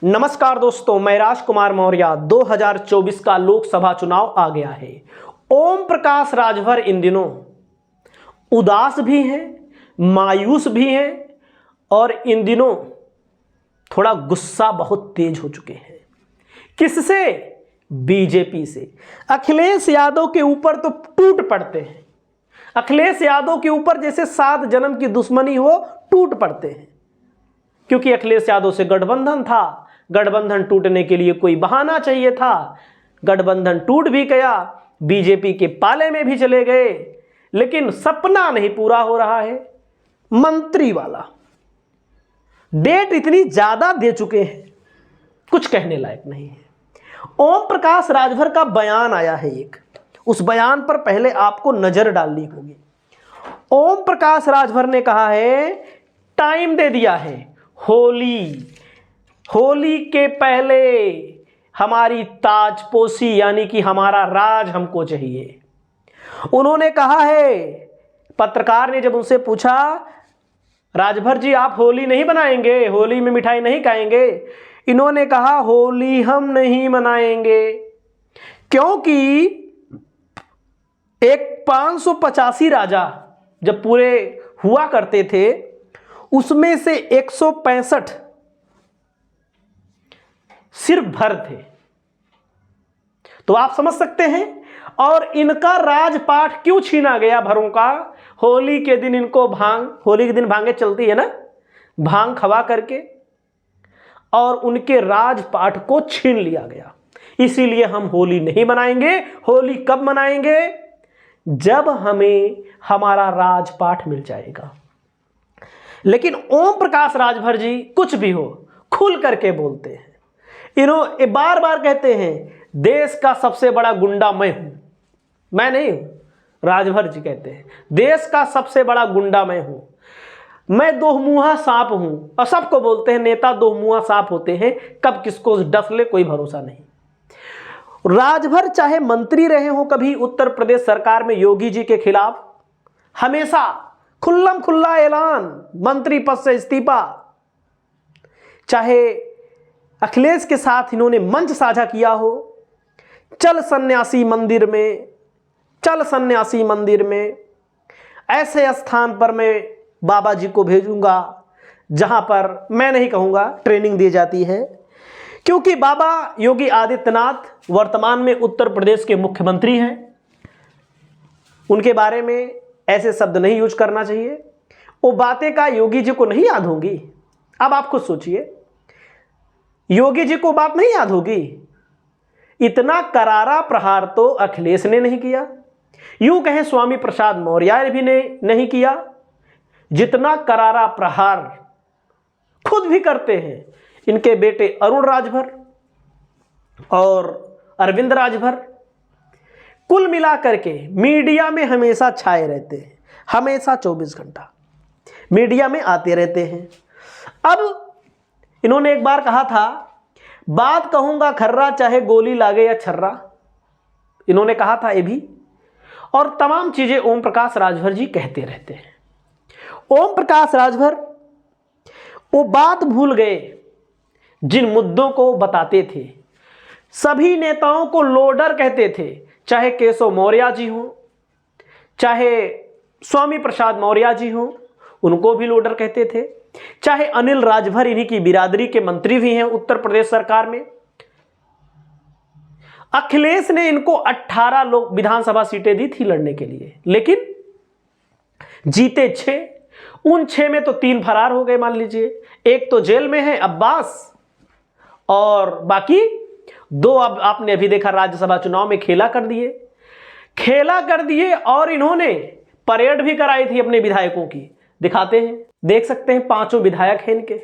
नमस्कार दोस्तों, मैं राजकुमार मौर्य। 2024 का लोकसभा चुनाव आ गया है। ओम प्रकाश राजभर इन दिनों उदास भी हैं, मायूस भी हैं और इन दिनों थोड़ा गुस्सा बहुत तेज हो चुके हैं। किससे? बीजेपी से। अखिलेश यादव के ऊपर तो टूट पड़ते हैं। अखिलेश यादव के ऊपर जैसे 7 जन्म की दुश्मनी हो, टूट पड़ते हैं। क्योंकि अखिलेश यादव से गठबंधन था, गठबंधन टूटने के लिए कोई बहाना चाहिए था। गठबंधन टूट भी गया, बीजेपी के पाले में भी चले गए, लेकिन सपना नहीं पूरा हो रहा है। मंत्री वाला डेट इतनी ज्यादा दे चुके हैं, कुछ कहने लायक नहीं है। ओम प्रकाश राजभर का बयान आया है एक, उस बयान पर पहले आपको नजर डालनी होगी। ओम प्रकाश राजभर ने कहा है, टाइम दे दिया है, होली के पहले हमारी ताजपोशी यानी कि हमारा राज हमको चाहिए। उन्होंने कहा है, पत्रकार ने जब उनसे पूछा, राजभर जी आप होली नहीं मनाएंगे, होली में मिठाई नहीं खाएंगे? इन्होंने कहा, होली हम नहीं मनाएंगे क्योंकि एक 585 राजा जब पूरे हुआ करते थे, उसमें से 165 सिर्फ भर थे। तो आप समझ सकते हैं। और इनका राजपाट क्यों छीना गया भरों का? होली के दिन इनको होली के दिन भांगे चलती है ना, भांग खवा करके, और उनके राजपाट को छीन लिया गया। इसीलिए हम होली नहीं मनाएंगे। होली कब मनाएंगे? जब हमें हमारा राजपाट मिल जाएगा। लेकिन ओम प्रकाश राजभर जी कुछ भी हो खुल करके बोलते हैं। इन्होंने बार बार कहते हैं, देश का सबसे बड़ा गुंडा मैं हूं। मैं नहीं हूं, राजभर जी कहते हैं, देश का सबसे बड़ा गुंडा मैं हूं, मैं दोमुहा सांप हूं। और सबको बोलते हैं नेता दोमुहा सांप होते हैं, कब किसको डस ले कोई भरोसा नहीं। राजभर चाहे मंत्री रहे हो कभी उत्तर प्रदेश सरकार में योगी जी के खिलाफ, हमेशा खुल्लम खुल्ला ऐलान, मंत्री पद से इस्तीफा। चाहे अखिलेश के साथ इन्होंने मंच साझा किया हो, चल सन्यासी मंदिर में, चल सन्यासी मंदिर में, ऐसे स्थान पर मैं बाबा जी को भेजूंगा जहां पर मैं नहीं कहूंगा ट्रेनिंग दी जाती है। क्योंकि बाबा योगी आदित्यनाथ वर्तमान में उत्तर प्रदेश के मुख्यमंत्री हैं, उनके बारे में ऐसे शब्द नहीं यूज करना चाहिए। वो बातें का योगी जी को नहीं याद होंगी। अब आप खुद सोचिए, योगी जी को बात नहीं याद होगी? इतना करारा प्रहार तो अखिलेश ने नहीं किया, यूं कहें स्वामी प्रसाद मौर्य भी ने नहीं किया, जितना करारा प्रहार खुद भी करते हैं इनके बेटे अरुण राजभर और अरविंद राजभर। कुल मिलाकर के मीडिया में हमेशा छाए रहते हैं, हमेशा 24 घंटा मीडिया में आते रहते हैं। अब इन्होंने एक बार कहा था, बात कहूंगा खर्रा चाहे गोली लागे या छर्रा। इन्होंने कहा था ये भी, और तमाम चीजें ओम प्रकाश राजभर जी कहते रहते हैं। ओम प्रकाश राजभर वो बात भूल गए जिन मुद्दों को बताते थे। सभी नेताओं को लोडर कहते थे, चाहे केशव मौर्य जी हो, चाहे स्वामी प्रसाद मौर्य जी हो, उनको भी लोडर कहते थे। चाहे अनिल राजभर, इन्हीं की बिरादरी के मंत्री भी हैं उत्तर प्रदेश सरकार में। अखिलेश ने इनको 18 लोग विधानसभा सीटें दी थी लड़ने के लिए, लेकिन जीते 6। उन 6 में तो 3 फरार हो गए, मान लीजिए। एक तो जेल में है अब्बास, और बाकी 2 अब आपने अभी देखा राज्यसभा चुनाव में खेला कर दिए। और इन्होंने परेड भी कराई थी अपने विधायकों की, दिखाते हैं, देख सकते हैं 5 विधायक हैं इनके।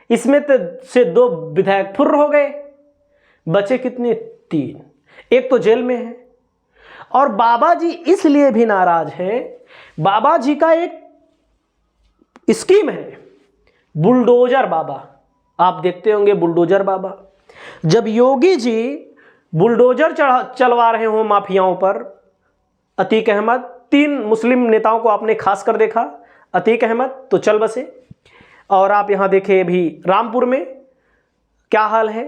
इसमें तो से 2 विधायक फुर्र हो गए, बचे कितने? 3। एक तो जेल में है। और बाबा जी इसलिए भी नाराज हैं, बाबा जी का एक स्कीम है बुलडोजर बाबा। आप देखते होंगे बुलडोजर बाबा। जब योगी जी बुलडोजर चलवा रहे हो माफियाओं पर, अतीक अहमद, 3 मुस्लिम नेताओं को आपने खासकर देखा, अतीक अहमद तो चल बसे, और आप यहां देखें अभी रामपुर में क्या हाल है?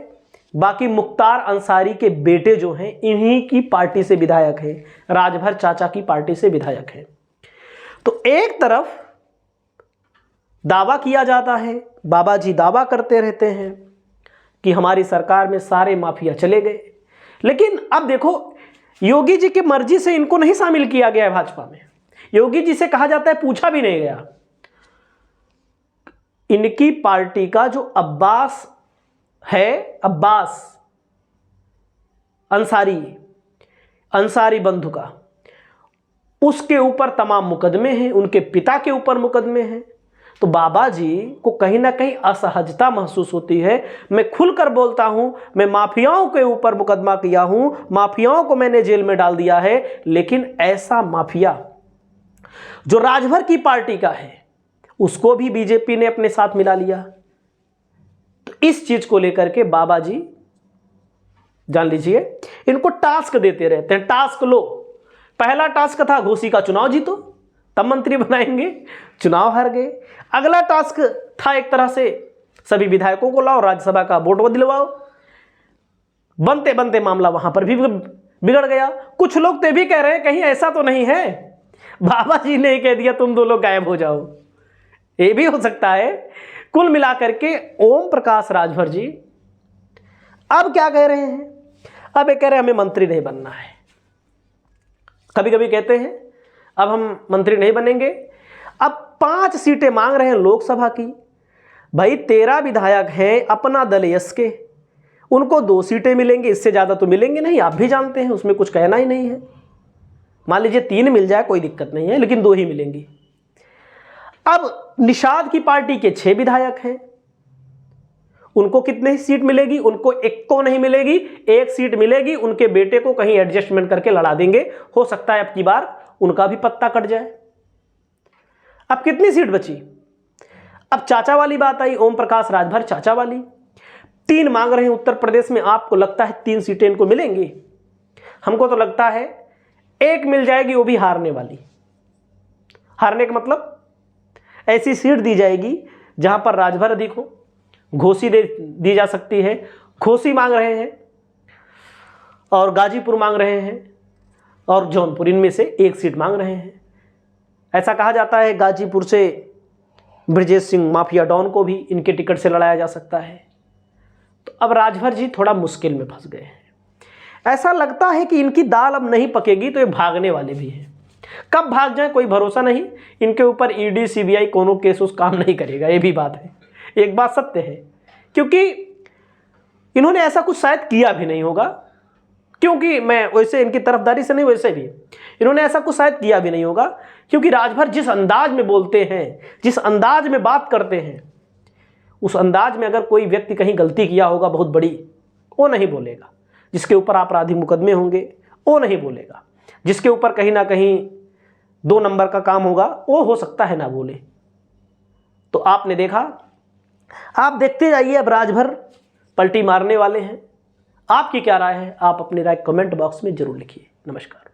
बाकी मुख्तार अंसारी के बेटे जो हैं इन्हीं की पार्टी से विधायक हैं, राजभर चाचा की पार्टी से विधायक हैं। तो एक तरफ दावा किया जाता है, बाबा जी दावा करते रहते हैं कि हमारी सरकार में सारे माफिया चले गए, लेकिन अब देखो योगी जी की मर्जी से इनको नहीं शामिल किया गया है भाजपा में। योगी जी से कहा जाता है पूछा भी नहीं गया। इनकी पार्टी का जो अब्बास है, अब्बास अंसारी बंधु का, उसके ऊपर तमाम मुकदमे हैं, उनके पिता के ऊपर मुकदमे हैं। तो बाबा जी को कहीं ना कहीं असहजता महसूस होती है। मैं खुलकर बोलता हूं, मैं माफियाओं के ऊपर मुकदमा किया हूं, माफियाओं को मैंने जेल में डाल दिया है, लेकिन ऐसा माफिया जो राजभर की पार्टी का है उसको भी बीजेपी ने अपने साथ मिला लिया। तो इस चीज को लेकर के बाबा जी जान लीजिए इनको टास्क देते रहते हैं, टास्क लो। पहला टास्क था घोसी का चुनाव जीतो तब मंत्री बनाएंगे, चुनाव हार गए। अगला टास्क था एक तरह से सभी विधायकों को लाओ, राज्यसभा का वोट दिलवाओ। बनते बनते मामला वहां पर भी बिगड़ गया। कुछ लोग तो भी कह रहे हैं कहीं ऐसा तो नहीं है बाबा जी ने कह दिया तुम दो लोग गायब हो जाओ, ये भी हो सकता है। कुल मिलाकर के ओम प्रकाश राजभर जी अब क्या कह रहे हैं? अब ये कह रहे हैं हमें मंत्री नहीं बनना है। कभी कभी कहते हैं अब हम मंत्री नहीं बनेंगे। अब 5 सीटें मांग रहे हैं लोकसभा की। भाई 13 विधायक हैं अपना दल यस के, उनको 2 सीटें मिलेंगी, इससे ज्यादा तो मिलेंगे नहीं, आप भी जानते हैं, उसमें कुछ कहना ही नहीं है। मान लीजिए 3 मिल जाए कोई दिक्कत नहीं है, लेकिन 2 ही मिलेंगी। अब निषाद की पार्टी के 6 विधायक हैं, उनको कितनी सीट मिलेगी? उनको एक को नहीं मिलेगी, 1 सीट मिलेगी, उनके बेटे को कहीं एडजस्टमेंट करके लड़ा देंगे। हो सकता है अब की बार उनका भी पत्ता कट जाए। अब कितनी सीट बची? अब चाचा वाली बात आई, ओम प्रकाश राजभर चाचा वाली 3 मांग रहे हैं उत्तर प्रदेश में। आपको लगता है 3 सीटें इनको मिलेंगी? हमको तो लगता है 1 मिल जाएगी, वो भी हारने वाली। हारने का मतलब ऐसी सीट दी जाएगी जहां पर राजभर अधिक हो, घोसी दी जा सकती है। घोसी मांग रहे हैं और गाजीपुर मांग रहे हैं और जौनपुर, इनमें से 1 सीट मांग रहे हैं। ऐसा कहा जाता है गाजीपुर से ब्रजेश सिंह माफिया डॉन को भी इनके टिकट से लड़ाया जा सकता है। तो अब राजभर जी थोड़ा मुश्किल में फंस गए हैं। ऐसा लगता है कि इनकी दाल अब नहीं पकेगी, तो ये भागने वाले भी हैं। कब भाग जाए कोई भरोसा नहीं। इनके ऊपर ईडी सीबीआई कोनो केस उस काम नहीं करेगा, ये भी बात है। एक बात सत्य है, क्योंकि इन्होंने ऐसा कुछ शायद किया भी नहीं होगा, क्योंकि मैं वैसे इनकी तरफदारी से नहीं, वैसे भी इन्होंने ऐसा कुछ शायद किया भी नहीं होगा, क्योंकि राजभर जिस अंदाज में बोलते हैं, जिस अंदाज में बात करते हैं, उस अंदाज में अगर कोई व्यक्ति कहीं गलती किया होगा बहुत बड़ी, वो नहीं बोलेगा। जिसके ऊपर आपराधिक मुकदमे होंगे वो नहीं बोलेगा। जिसके ऊपर कहीं ना कहीं 2 नंबर का काम होगा वो हो सकता है ना बोले। तो आपने देखा, आप देखते जाइए, अब राजभर पलटी मारने वाले हैं। आपकी क्या राय है? आप अपनी राय कमेंट बॉक्स में जरूर लिखिए। नमस्कार।